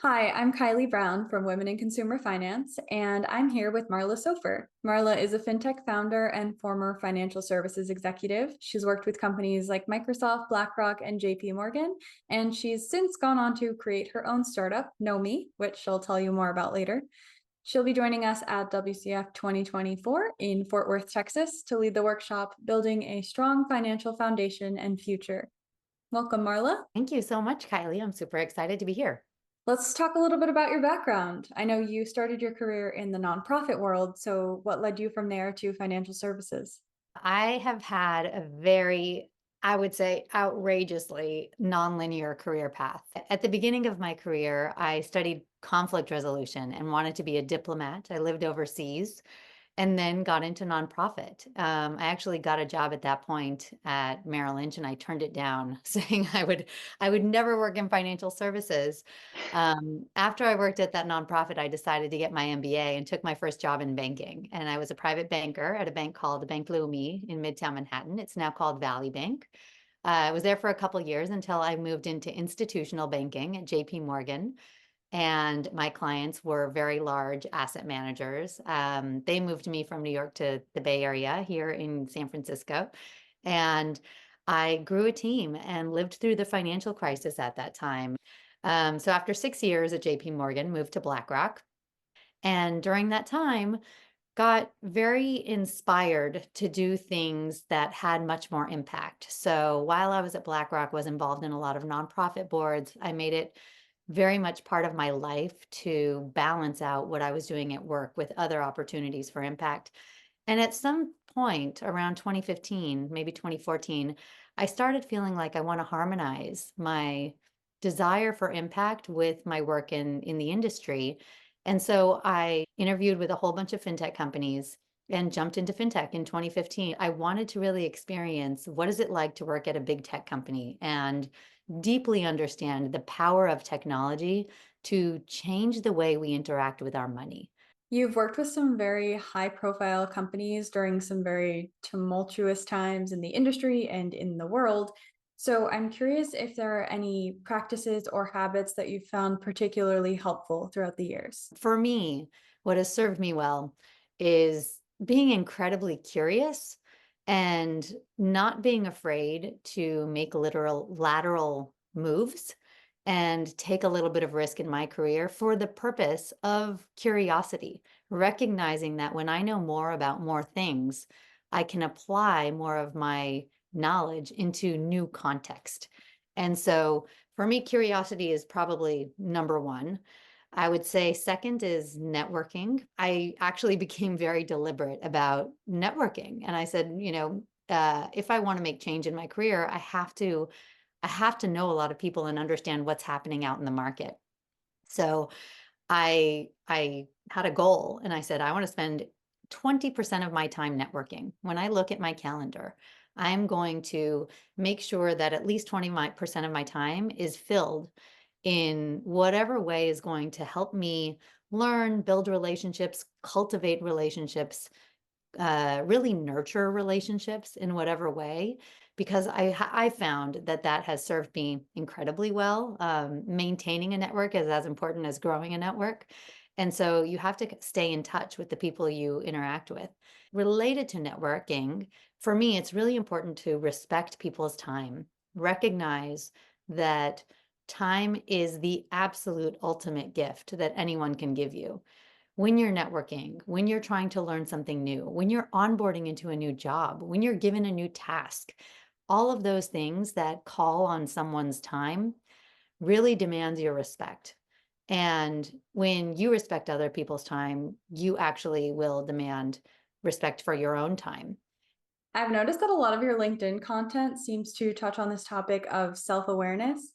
Hi, I'm Kylie Brown from Women in Consumer Finance, and I'm here with Marla Sofer. Marla is a fintech founder and former financial services executive. She's worked with companies like Microsoft, BlackRock, and JPMorgan, and she's since gone on to create her own startup, Knomee, which she'll tell you more about later. She'll be joining us at WCF 2024 in Fort Worth, Texas, to lead the workshop Building a Strong Financial Foundation and Future. Welcome, Marla. Thank you so much, Kylie. I'm super excited to be here. Let's talk a little bit about your background. I know you started your career in the nonprofit world, so what led you from there to financial services? I have had a very, I would say, outrageously nonlinear career path. At the beginning of my career, I studied conflict resolution and wanted to be a diplomat. I lived overseas and then got into nonprofit. I actually got a job at that point at Merrill Lynch, and I turned it down, saying I would never work in financial services. After I worked at that nonprofit, I decided to get my MBA and took my first job in banking. And I was a private banker at a bank called the Bank Knomee in Midtown Manhattan. It's now called Valley Bank. I was there for a couple years until I moved into institutional banking at JPMorgan, and my clients were very large asset managers. They moved me from New York to the Bay Area here in San Francisco, and I grew a team and lived through the financial crisis at that time. So after 6 years at JP Morgan, moved to BlackRock, and during that time, got very inspired to do things that had much more impact. So while I was at BlackRock, was involved in a lot of nonprofit boards. I made it very much part of my life to balance out what I was doing at work with other opportunities for impact. And at some point around 2015, maybe 2014, I started feeling like I want to harmonize my desire for impact with my work in the industry. And so I interviewed with a whole bunch of fintech companies and jumped into fintech in 2015. I wanted to really experience what is it like to work at a big tech company and deeply understand the power of technology to change the way we interact with our money. You've worked with some very high profile companies during some very tumultuous times in the industry and in the world. So I'm curious if there are any practices or habits that you've found particularly helpful throughout the years. For me, what has served me well is being incredibly curious and not being afraid to make literal lateral moves and take a little bit of risk in my career for the purpose of curiosity, recognizing that when I know more about more things, I can apply more of my knowledge into new context. And so for me, curiosity is probably number one. I would say second is networking. I actually became very deliberate about networking. And I said, if I want to make change in my career, I have to know a lot of people and understand what's happening out in the market. So I had a goal and I said, I want to spend 20% of my time networking. When I look at my calendar, I'm going to make sure that at least 20% of my time is filled in whatever way is going to help me learn, build relationships, cultivate relationships, really nurture relationships in whatever way, because I found that that has served me incredibly well. Maintaining a network is as important as growing a network. And so you have to stay in touch with the people you interact with. Related to networking, for me, it's really important to respect people's time, recognize that time is the absolute ultimate gift that anyone can give you. When you're networking, when you're trying to learn something new, when you're onboarding into a new job, when you're given a new task, all of those things that call on someone's time really demands your respect. And when you respect other people's time, you actually will demand respect for your own time. I've noticed that a lot of your LinkedIn content seems to touch on this topic of self-awareness.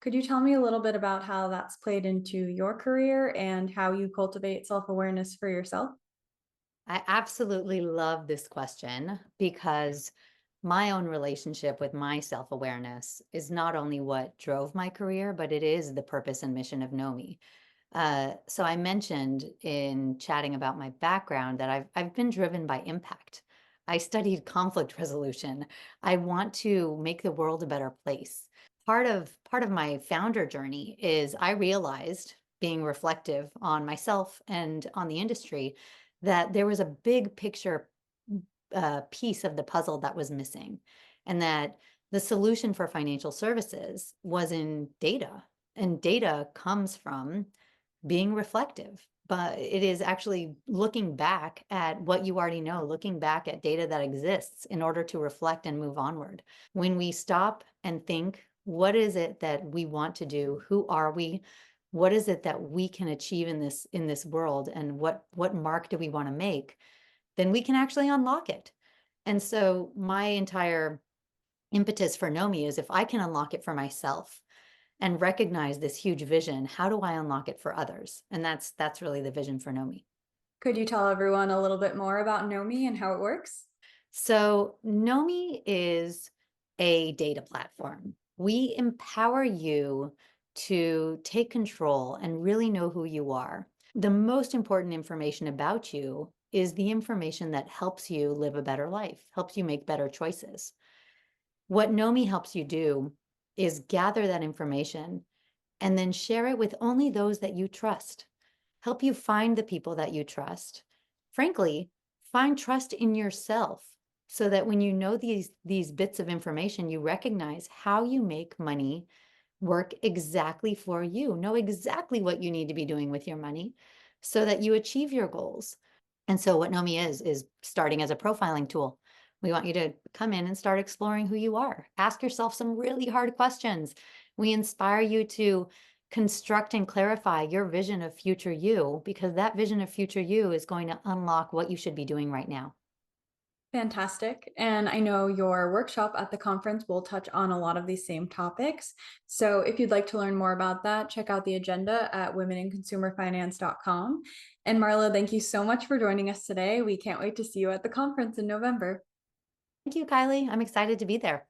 Could you tell me a little bit about how that's played into your career and how you cultivate self-awareness for yourself? I absolutely love this question because my own relationship with my self-awareness is not only what drove my career, but it is the purpose and mission of Knomee. So I mentioned in chatting about my background that I've been driven by impact. I studied conflict resolution. I want to make the world a better place. Part of my founder journey is I realized being reflective on myself and on the industry, that there was a big picture piece of the puzzle that was missing, and that the solution for financial services was in data. And data comes from being reflective, but it is actually looking back at what you already know, looking back at data that exists in order to reflect and move onward. When we stop and think, what is it that we want to do? Who are we? What is it that we can achieve in this world? And what mark do we want to make? Then we can actually unlock it. And so my entire impetus for Knomee is, if I can unlock it for myself and recognize this huge vision, how do I unlock it for others? And that's really the vision for Knomee. Could you tell everyone a little bit more about Knomee and how it works? So Knomee is a data platform. We empower you to take control and really know who you are. The most important information about you is the information that helps you live a better life, helps you make better choices. What Knomee helps you do is gather that information and then share it with only those that you trust. Help you find the people that you trust. Frankly, find trust in yourself so that when you know these bits of information, you recognize how you make money work exactly for you. Know exactly what you need to be doing with your money so that you achieve your goals. And so what Knomee is starting as a profiling tool. We want you to come in and start exploring who you are. Ask yourself some really hard questions. We inspire you to construct and clarify your vision of future you, because that vision of future you is going to unlock what you should be doing right now. Fantastic. And I know your workshop at the conference will touch on a lot of these same topics. So if you'd like to learn more about that, check out the agenda at womeninconsumerfinance.com. And Marla, thank you so much for joining us today. We can't wait to see you at the conference in November. Thank you, Kylie. I'm excited to be there.